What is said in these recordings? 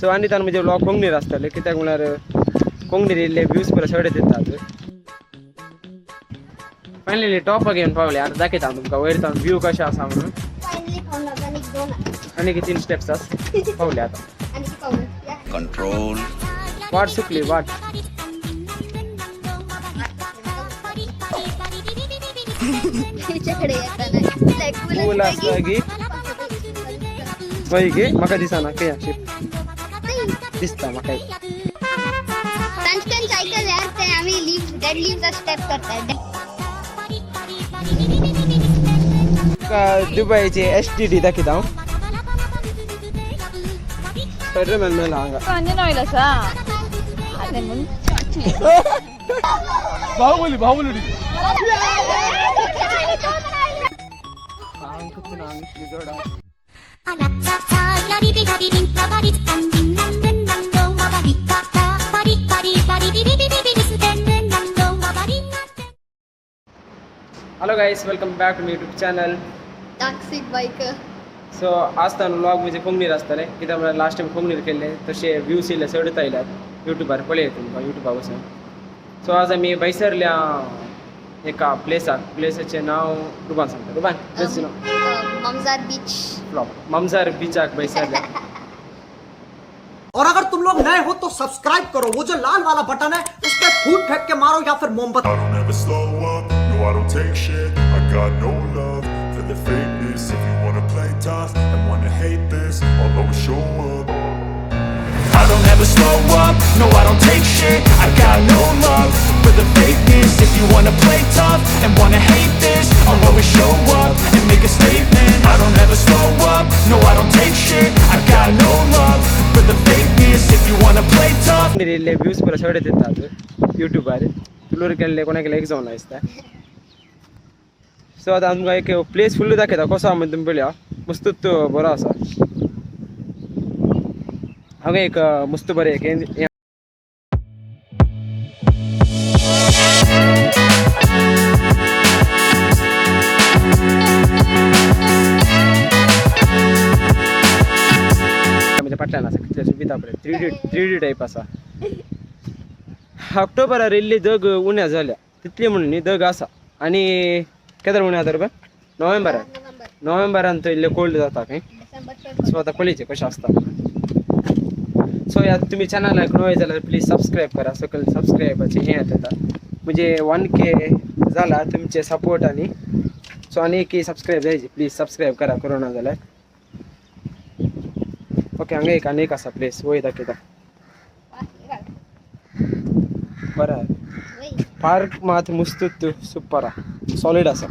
So आणि त्यानं म्हणजे व्लॉग कोंगणीर आसतले कित्याक म्हळ्यार कोंगणीर इल्ले व्ह्यूज पयलीं चड येतात. फायनली टॉप घेवन पावले. आतां दाखयता तुमकां वयर सावन व्यू कशें आसा म्हणून. आनी 3 स्टेप्स आसा पावले आतां. कंट्रोल वाट सुकली वाट. पूल आसता की वय गे म्हाका दिसना खंय अशी दिसता म्हाका. दुबयचे STD दाखयता हांव. टर्मिनल मेला हांगा. Baahubali hello guys, welcome back to my YouTube channel Toxic Biker. So आज तान व्लॉग म्हणजे कोंगणीर आसतले कित्याक म्हळ्यार लास्ट टायम कोंगणीर केल्ले तशे व्ह्यूज येयले चडत आयल्यात यूट्यूबार पळय तुमकां यूट्यूबा वचून. सो आज आमी बैसरल्या एका प्लेसाचें नांव रुबान सांगता. रुबान प्लेसचें नांव ममजार बीच. फ्लॉप ममजार बीचाक बैसरल्या. और अगर तुम लोग नए हो तो सब्सक्राइब करो, वो जो लाल वाला बटन है उस पर फूट फेंक के मारो या फिर मोमबत्ती. I don't ever slow up, no I don't take shit. I got no love for the fakeness. If you wanna play tough and wanna hate this, I'll always show up. I don't ever slow up, no I don't take shit. I got no love for the fakeness. If you wanna play tough and wanna hate this, I'll always show up and make a statement. I don't ever slow up, no I don't take shit. I got no love for the fakeness. If you wanna play tough. इल्ले views पयलीं चड येतात यूट्यूबार. तुलोर केल्ले कोणाक exam दिसता. So आतां आमकां एक प्लेस फुल्ल दाखयता कसो आसा म्हणून तुमी पळया. मस्तूच बरो आसा. हांगा एक मस्त बरें एक पटल्यान आसा कितले सुविधा पळय 3D टायप आसा. ऑक्टोबरार इल्ली दग उण्या जाल्या तितली म्हणून न्ही दग आसा. आनी केन्ना उण्या जाता रे नोव्हेंबरान तो इल्ले कोल्ड जाता खंय. सो आतां पळयचें कशें आसता. सो ह्या तुमी चॅनलाक नवे जाल्यार प्लीज सबस्क्रायब करा. सकयल सबस्क्रायबाचें हें येता म्हणजे 1K जाला तुमचे सपोर्ट. आनी सो आनी एक सबस्क्रायब जायची प्लीज सबस्क्रायब करा करोना जाल्यार. ओके हांगा एक आनी एक आसा प्लेस वय दाखयता. बरें आसा पार्क मात मस्तूच सुपर आसा सॉलिड आसा.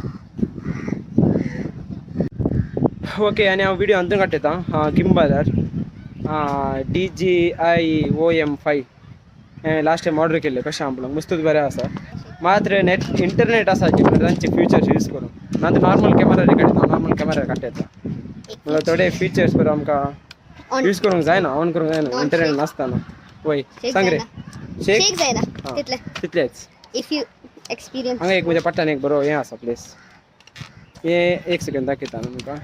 ओके आनी हांव व्हिडिओ हातून काडटा गिम्बलार DJI-OM5 हें लास्ट टायम ऑर्डर केल्लें कशें आहा पळोवंक मस्तूच बरें आसा. मात्र इंटरनेट आसा तांचे फ्युचर्स यूज करून ना तर नॉर्मल कॅमेरा काडटा. नॉर्मल कॅमेरा काडटा म्हळ्यार थोडे फिचर्स बरो आमकां यूज करूंक जायना ऑन करूंक जायना इंटरनेट नासतना. वय सांग रे शेक जायना तितलेच. If you experience. हांगा एक म्हज्या पट्ट्यान एक बरो हें आसा प्लेस. हें एक सेकंड दाखयता तुमकां.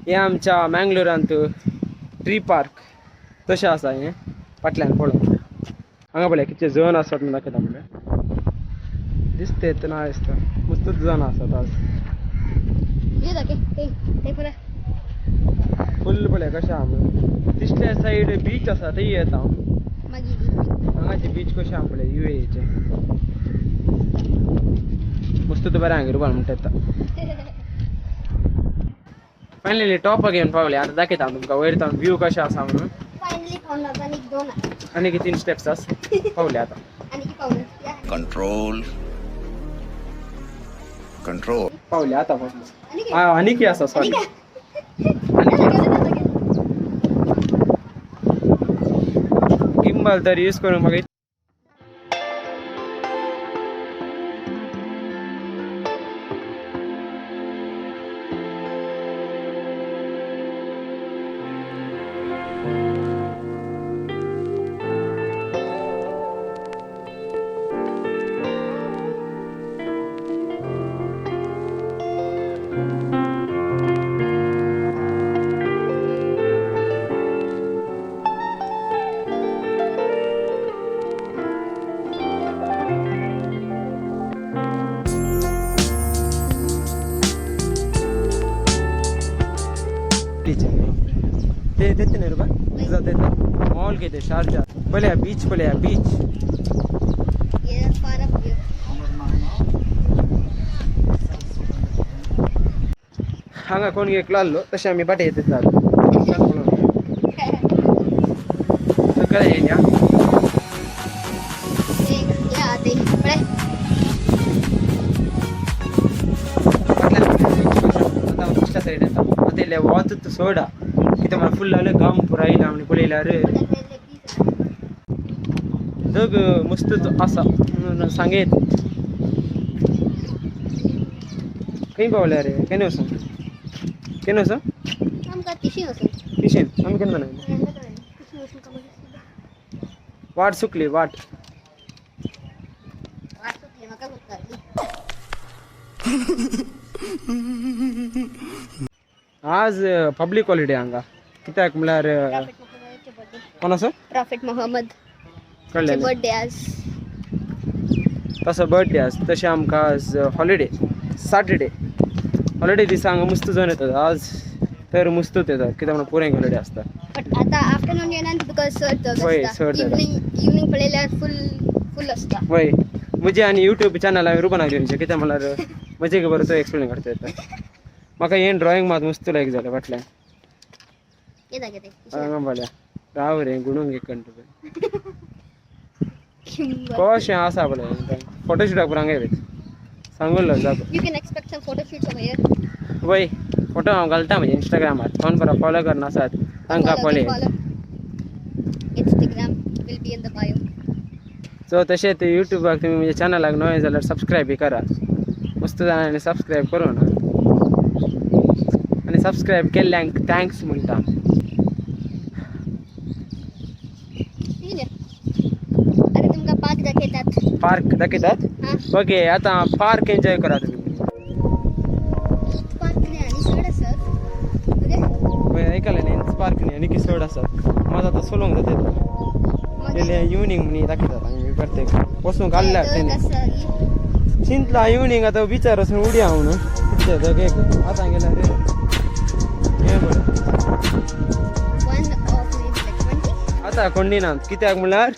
हें आमच्या मँगलोरांत ट्री पार्क तशें आसा हें फाटल्यान पळोवंक. हांगा पळय कितले जण आसात म्हूण दाखयता म्हणल्यार दिसता येता ना दिसता मस्तूच जण आसात आज. फुल्ल पळय कशें आहा म्हणून. तिसऱ्या सायड बीच आसा थंय येता हांव. हांगाचे बीच कशें आहा पळय UAEचे मस्तूच बरें हांगा रुबान म्हणटा येता. फायनली टॉप घेवन पावले. आतां दाखयता तुमकां वयर सावन व्यू कशें आसा म्हणून. आनी 3 स्टेप्स आसा पावले आतां. कंट्रोल कंट्रोल पावले आतां पावले. आनी कितें आसा सॉरी गिम्बल तर यूज करूंक म्हाका बीच ते देते नाही रुपये तुझा देते मॉल घेते शारजा पहिले beach Yeah, far up here. हांगा कोण घेतलो आलो तसे आम्ही बाटे येते जातो काय येईल या Yeah, they play. आता दुसऱ्या साईड येतात आता इल्ले वाचत सोडा किती मला फुल लागलं काम पुरायला आम्ही पळयला रे जग मस्त असा म्हणून सांगेत काही पावल्या रे काय नाही असं काय नाही असं आमका किशी असेल. किशेन आम्ही केलं नाही वाट सुकली वाट म्हाका बोलता आज पब्लिक हॉलिडे हांगा कित्याक म्हळ्यार कोणाचो प्रॉफिट मोहम्मद कळलें बर्थडे आज. तसो बर्थडे आज तशें आमकां आज हॉलिडे सॅटर्डे हॉलिडे दिसा हांगा मुस्त जावन येतात आज तर मुस्तूच येतात कित्याक म्हणून पुरें हॉलिडे आसता बट आता आफ्टरनून येणार बिकॉज सर वय, सर जग इवनिंग पळयल्यार फुल असता. वय म्हजे आनी यूट्यूब चॅनल हांवें रुपान घेवचे कित्याक म्हळ्यार म्हजे खबर तो एक्सप्लेन करता येता म्हाका हें ड्रॉइंग मात मस्त लायक जालें फाटल्यान कित्याक कितें हांगा बोल्या राव रे गुणूंक एक कंट कशें आसा बोले फोटोशूटाक पुरांग येत सांगून जागो You can expect some photo shoots over here. वय फोटो हांव घालता म्हणजे इंस्टाग्रामार कोण बरो फॉलो करना आसात तांकां पळय Follow. Instagram will be in the bio. So तशेंच यूट्यूबाक तुमी म्हणजे चॅनलाक नवे जाल्यार सबस्क्रायब करा मस्त जाणांनी सबस्क्रायब करूं ना आनी सबस्क्रायब केल्ल्यांक थँक्स म्हणटा अरे तुमका पार्क दाखयतात. पार्क दाखयतात हा ओके आता पार्क एन्जॉय करा तुमी पार्क नाही आणि सड असत. ओके ऐकलं नाही पार्क न्ही आनी किसोड आसात माझा आता सोलोंक जाता गेले इवनिंग म्हणी दाखयतात आमी प्रत्येक पसून काडल्या तेणी चिंतला इवनिंग आता बिचार वचून उडया हांव न्हू कितें दोग आतां गेल्यार रे हें बरें आतां कोण दिनात कित्याक म्हळ्यार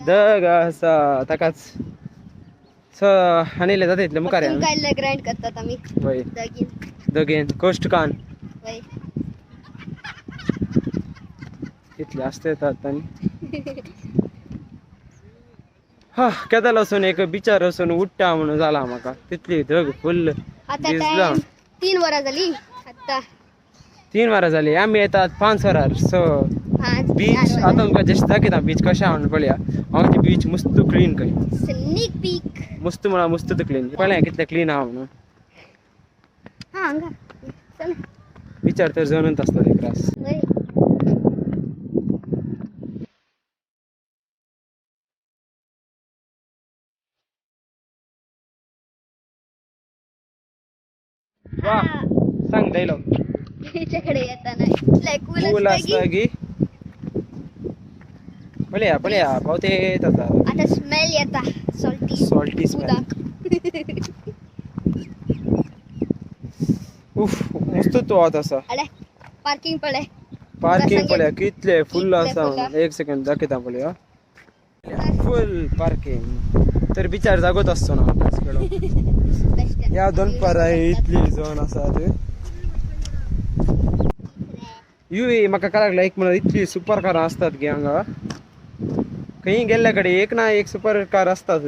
दग आसा ताकाच सो आनिले जाता इतले मुखार या काढले ग्राइंड करतात आम्ही वय दागीन दोगेन कोस्ट कान वय इतले आसता येतात आनी हा केदार वचून एक बिचार वचून उडटा म्हणून जाला म्हाका तितली धग फुल्ल आता दिसला टाइम 3 वरां जाली आता 3 वरां जाली आमी येतात 5 वरार सो 5 बीच आतां तुमकां जस्ट दाखयता बीच कशें आहा म्हणून पळया हांव बीच मस्त क्लीन खंय स्नीक पीक. मस्त म्हळ्यार मस्त क्लीन पळया कितलें क्लीन आहा म्हणून हा हांगा चल बिचार तर जणूच आसता ते त्रास वय वा सांग डायलॉग त्याच्याकडे येताना लाईक कूल आसता की पळया पावते येतात आता स्मेल येता सॉल्टी स्मेल उफ मस्त तो आत आसा अरे पार्किंग पळे पार्किंग पळया कितले फुल कितले आसा full आहा. एक सेकंड दाखयता पळया फुल पार्किंग तर बिचार जागोच आसचो ना या दनपारां इतली जण आसात यू म्हाका काय लागला एक म्हळ्यार इतली सुपर कारां असतात गे हांगा खंय गेल्ल्या कडेन एक ना एक सुपर कार असतात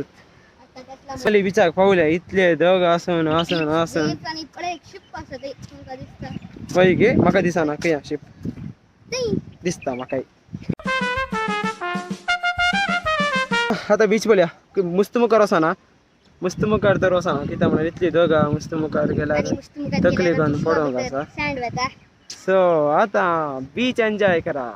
चली बिचार पावल्या इतले दग आसन आणि पळे एक शिप असं ते तुमका दिसता पळय गे म्हाका दिसना खंय शिप नाही दिसता म्हाकाय आता बीच पळया मस्त मुखार वचना मस्त मुखार तर वचना कित्याक म्हळ्यार इतली दग आहा मस्त मुखार गेल्यार आणि मस्त मुखार तकली गेल्यार घालून पडोंक आसा सँड वेता सो आता बीच एन्जॉय करा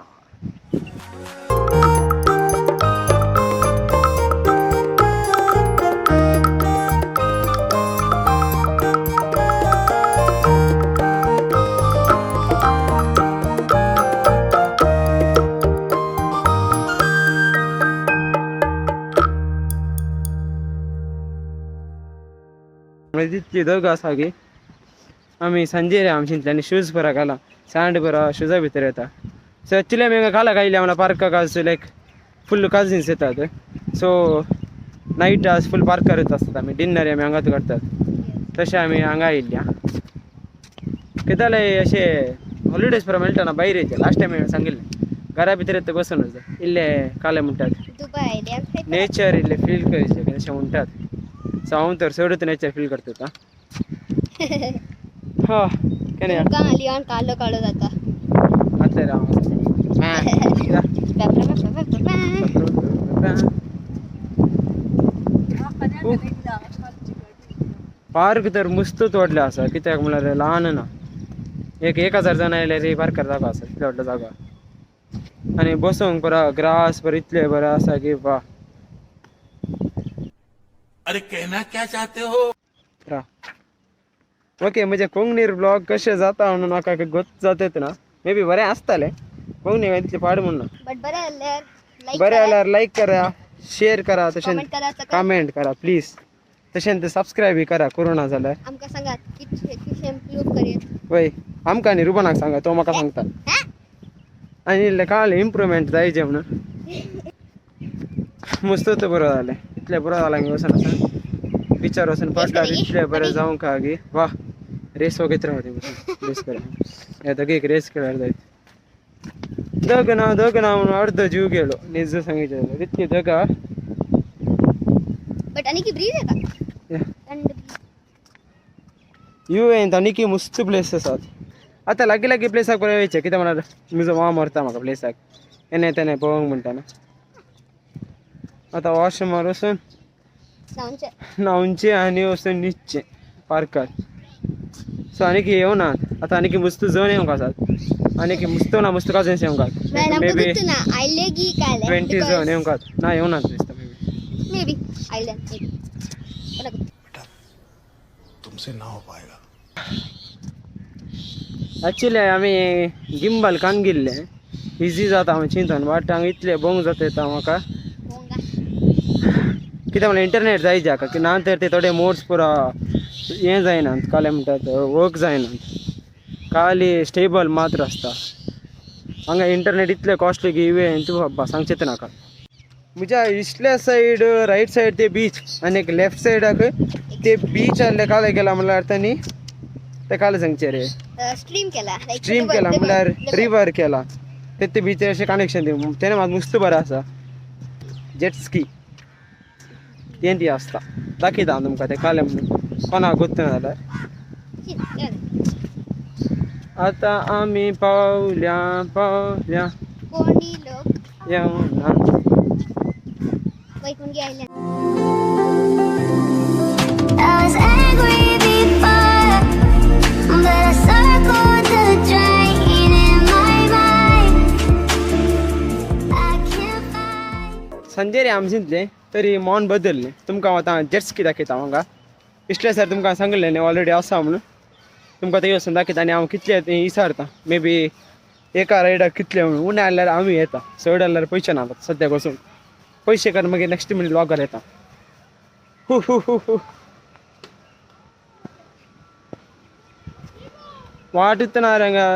तितली दग आसा गे आमी संजे आमची इंतल्यानी शूज बरा घाला सॅंड बरा शुजा भितर येता सो एक्चुली आमी हांगा घाला गायले आम्हाला पार्का काजू लायक फुल काजिन्स येतात सो नाईट आज फुल पार्क करत असतात आमी डिनर आमी हांगाच करतात तशें आमी हांगा येयल्ल्या कितें जालें अशें हॉलिडेज बरो मेळटा ना भायर येते लास्ट टायम सांगिल्लें घरा भितर येता बसूनच इल्ले काले म्हणटात दुबय आयले नेचर इल्ले फील करचें अशें म्हणटात सो हांव तर चडूच नेचर फील करता हा केन्ना या तुमकां लिओन कालो कालो जाता आतले पार्क तर मस्त तोडले आसा कित्याक म्हळ्यार ल्हान ना 1000 जाणां आयल्यार पार्कार जागा आसा इतल्या व्हडलो जागा आनी बसूंक बरा ग्रास बरें इतले बरें आसा की वा अरे कहना क्या चाहते हो ओके म्हणजे कोंगणीर ब्लॉग कशें जाता म्हणून म्हाका गोत जाता ना मे बी बरें आसतालें कोंगणी तितलें पाड म्हणून बट बरें जाल्यार लाईक बरें जाल्यार लायक करा शेअर करा तशें कमेंट करा कमेंट करा प्लीज तशें ते सबस्क्रायब करा करूं ना जाल्यार आमकां सांगात कितशे इम्प्रूव करूया वय आमकां न्ही रुबानाक सांगा तो म्हाका सांगता आनी इल्लें कळ्ळें इम्प्रुवमेंट जायचें म्हणून मस्त तो बरो जालें इतलें बरो जाला हांगा वचून आसा बिचार वचून पडल्यार इतलें बरें जावंक हा की वा रेस वगैरे रावती रेस करा हे दोगेक रेस खेळार जायत दोग ना म्हणून अर्ध जीव गेलो निज सांगितलें इतली दोगा बट आनी की ब्रीज येता युएन आनी की मस्त प्लेस आसात आतां लागीं लागीं प्लेसाक बरें वयचें कित्याक म्हळ्यार म्हजो मामा व्हरता म्हाका प्लेसाक एने तेने पळोवंक म्हणटाना आतां वॉशरूमार वचून न्हांवचें आनी वचून न्हिदचें पार्कात सो आनी की येवनात आतां आनी की मस्त जण येवंक आसात आनी की मस्त ना मस्त काजिन्स येवंक मे बी आयले की काय 20 जण येवंक ना येवनात दिसता मे बी आयले तुमसे ना हो पाएगा एक्चुअली आमी गिंबल कान गेल्ले इजी जाता हांव चिंतून बट हांगा इतले बोंग जाता येता म्हाका कित्याक म्हळ्यार इंटरनेट जाय जाका की ना तर ते थोडे मोड्स पुरो हें जायनात काले म्हणटात वर्क जायनात खाली स्टेबल मात्र आसता हांगा इंटरनेट इतले कॉस्टली की इवेंट तूं सांगचें नाका म्हज्या इश्टल्या सायड रायट सायड ते बीच आनी एक लेफ्ट सायडाक ते बीच आसले काले गेला म्हळ्यार तांणी ते काले सांगचे रे स्ट्रीम केला स्ट्रीम केला म्हळ्यार रिवर केला ते बीच अशें कनेक्शन दिवं तेणे म्हाका मस्त बरें आसा जेट स्की तें ती आसता दाखयता हांव तुमकां तें काले म्हणून कोणाक गोत्त ना जाल्यार आतां आमी पावल्या कोणी लोक येवना वैकुंठी आयले I was angry before, but I circled the drain in my mind. I can't find. Sanjay रे आमचिंतले तरी मौन बदललें तुमकां आतां जेट स्की दाखयता हांगा इश्टले सर तुमकां सांगलें न्ही ऑलरेडी आसा म्हणून तुमकां ते वचून दाखयता आनी हांव कितले तें विचारता मे बी एका रायडाक कितले म्हणून उणें आसल्यार आमी येता चड आसल्यार पयशे ना सद्याक वचून पयशे कर मागीर नेक्स्ट मिनीट लॉगर येता वाट इतना हांगा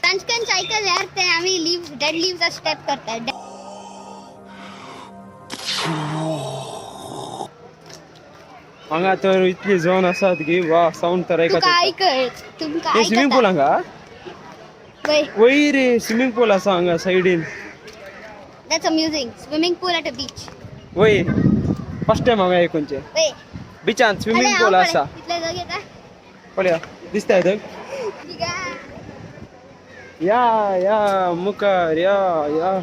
तांचकन सायकल यार ते आम्ही लीव्ह डेड लीव्हचा स्टेप करतात हांगा तर इतली झोन आसात की वा साऊंड तर तुका ऐकत ऐकत तुमका ते स्विमींग पूल हांगा वय वय रे स्विमींग पूल आसा हांगा सायडीन that's amusing swimming pool at a beach वय फर्स्ट टायम हांगा आयकूनचें वय बिचान स्विमींग पूल आसा इतले जग येता पळया दिसता तर या मुखार या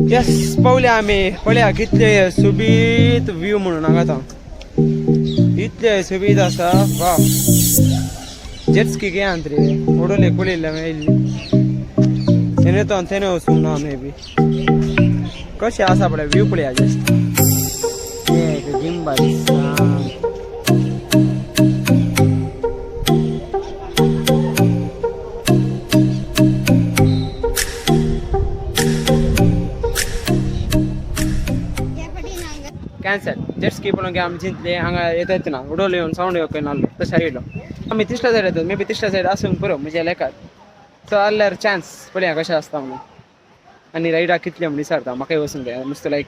यस पावले आमी पळया कितले सुबीत व्यू म्हणून हांगा इतले सुबीत आसा वा जेट स्की घे आंत रे ओडोले पळयल्ले मेळिल्ली तेणे तो तेणे वचूंक ना मे बी कशें आसा पळय व्यू पळया जस्ट गिंबाल पळोवंक आमी चिंतले हांगा येता येतना उडोवलो येवन सावंड येवंक नासलो तशें आयलो आमी तिसऱ्या सायड येतात मे बी तिसऱ्या सायड आसूंक पुरो म्हज्या लेखात सो आसल्यार चान्स पळया कशें आसता म्हणून आनी रायडाक कितले म्हणून विचारता म्हाकाय वचूंक जाय नुस्तें लायक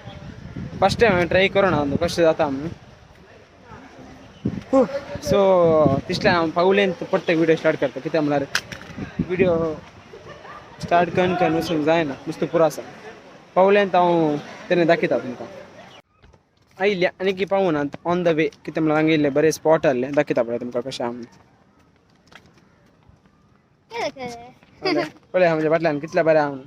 फस्ट टायम हांवें ट्राय करूना कशें जाता म्हणून सो तिसल्या हांव पावलें पडटा विडियो स्टार्ट करता कित्याक म्हळ्यार विडियो स्टार्ट करून वचूंक जायना नुस्तें पुरो आसा पावलें हांव तेणें दाखयता तुमकां आयिल्ले आनी की पावूना ऑन द वे कितें म्हळ्यार हांगा येयल्ले बरे स्पॉट आहले दाखयता पळय तुमकां कशें आहा पळय म्हणजे फाटल्यान कितले बरें आहा म्हणून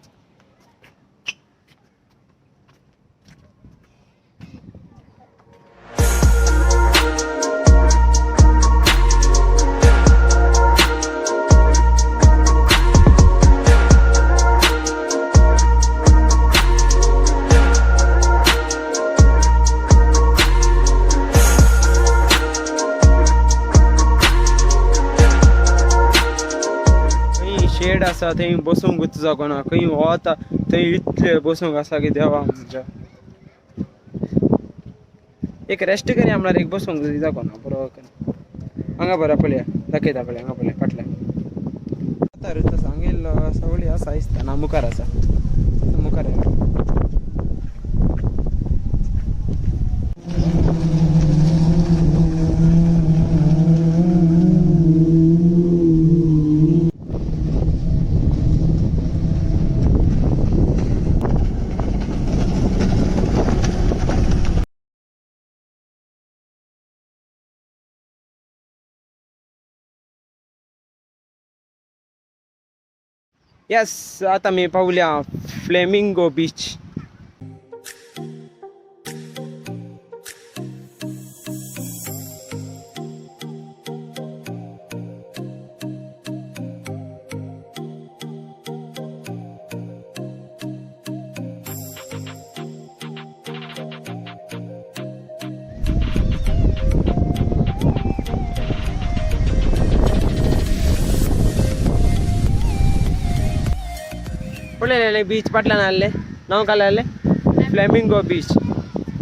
शेड आसा थंय बसूंक जागोना खंय वता थंय इतले बसूंक आसा की देवा म्हणजे एक रेस्ट करया म्हळ्यार एक बसूंक जागोना बरो हांगा बरो पळया दाखयता पळय हांगा पळय फाटल्यान आतां ऋतू सांगिल्लो सवळी आसा दिसता ना मुखार आसा मुखार येस आता मी पावल्या फ्लेमिंगो बीच पळयलें बीच फाटल्यान आहले नांव काय आहलें फ्लेमिंगो बीच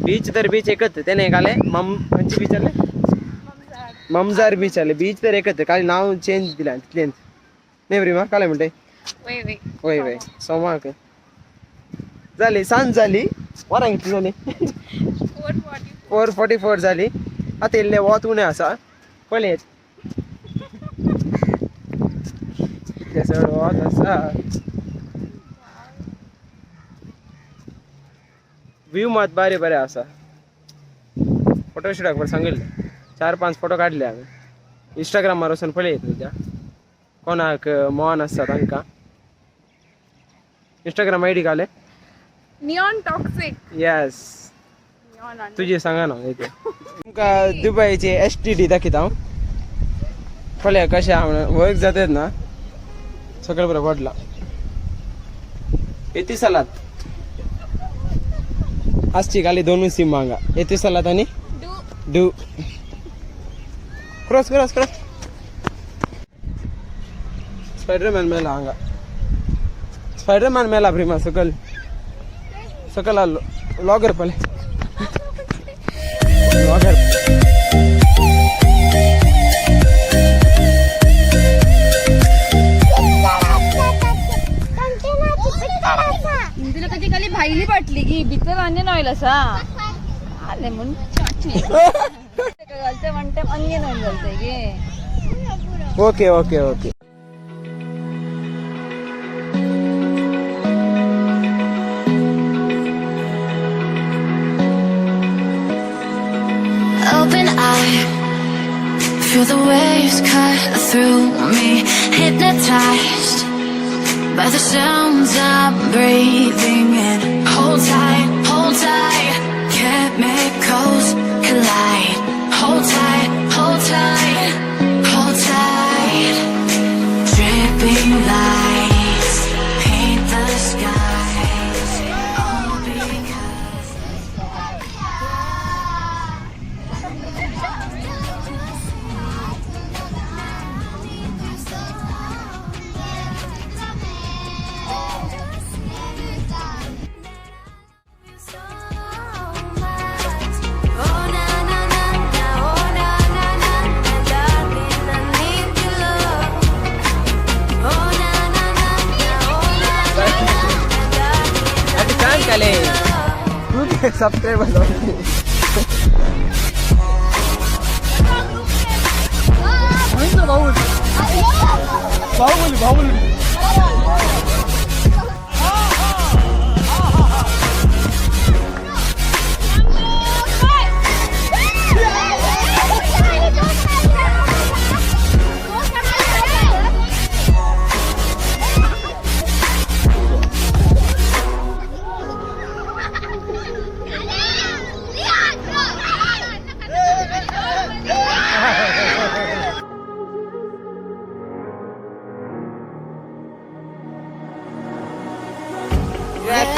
बीच तर बीच एकच तेणे घाले खंयचे बीच आहले ममजार बीच आहले बीच तर एकच खाली नांव चेंज दिलां तितलेंच न्ही प्रिमा काले म्हणटे वय वय सोमाक जाली सांज जाली वरां कितली जाली 4:44 जाली आतां इल्लें वत उणें आसा पळय इतलें चड वत आसा व्यू मात बरे बरे आसा फोटोशूटाक बरें सांगिल्लें 4-5 फोटो काडले हांवें इंस्टाग्रामार वचून पळयत तुज्या कोणाक मोन आसता तांकां इंस्टाग्राम आयडी घाले निऑन टॉक्सिक येस तुजी सांगा ना इथे तुमकां दुबयचे STD दाखयता हांव पळय कशें आहा वर्क जातात ना सगळें बरें पडला येती सालात आजची खाली 2 सिम हांगा येती सालात आनी do cross cross cross Spiderman मेला हांगा स्पायडरमॅन मेला प्रिमा सकल सकल आल्लो व्लॉगर पळय व्लॉगर तुला कधी खाली भाईली वाटली की भितर अन्य नॉईल असा आले म्हणून घालते वन टाइम अन्य नॉईल घालते गे okay okay okay Open eye, feel the waves cut through me, hypnotized by the sounds I'm breathing in. Hold tight, chemicals collide. Hold tight, hold tight, hold tight. Dripping lights paint the skies, all because so much. Oh. Subscribe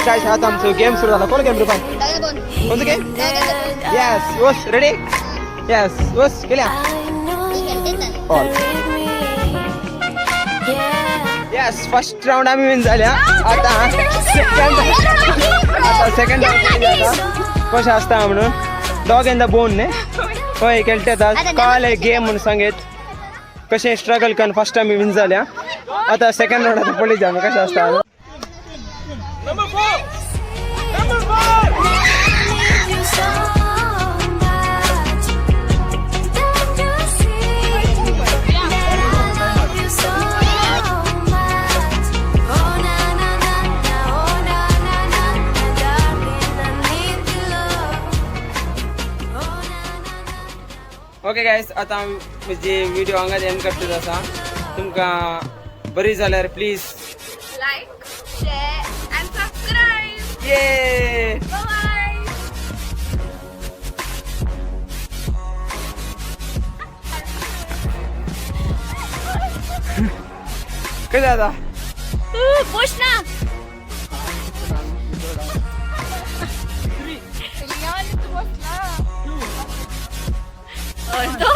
काय आता आमचं game सुरू झाला. कोण game रे कोणतं game? Yes वस ready. Yes वस केल्या ऑल. येस फर्स्ट राऊंड आम्ही विन झाल्या. आता सेकंड राऊंड कशें आसता म्हणून डॉग इन द बोन ने हय खेळटात. कळ्ळें गेम म्हणून सांगेत कशें स्ट्रगल करून फर्स्ट आमी विन जाल्या. आता सेकंड राऊंड पळयता आमी कशें आसता. ओके गायज आता म्हणजे व्हिडिओ हांगा एंड करतोच आसा. तुमकां बरी जाल्यार please like share and subscribe. ये बाय. कशें जाता पुश ना. तो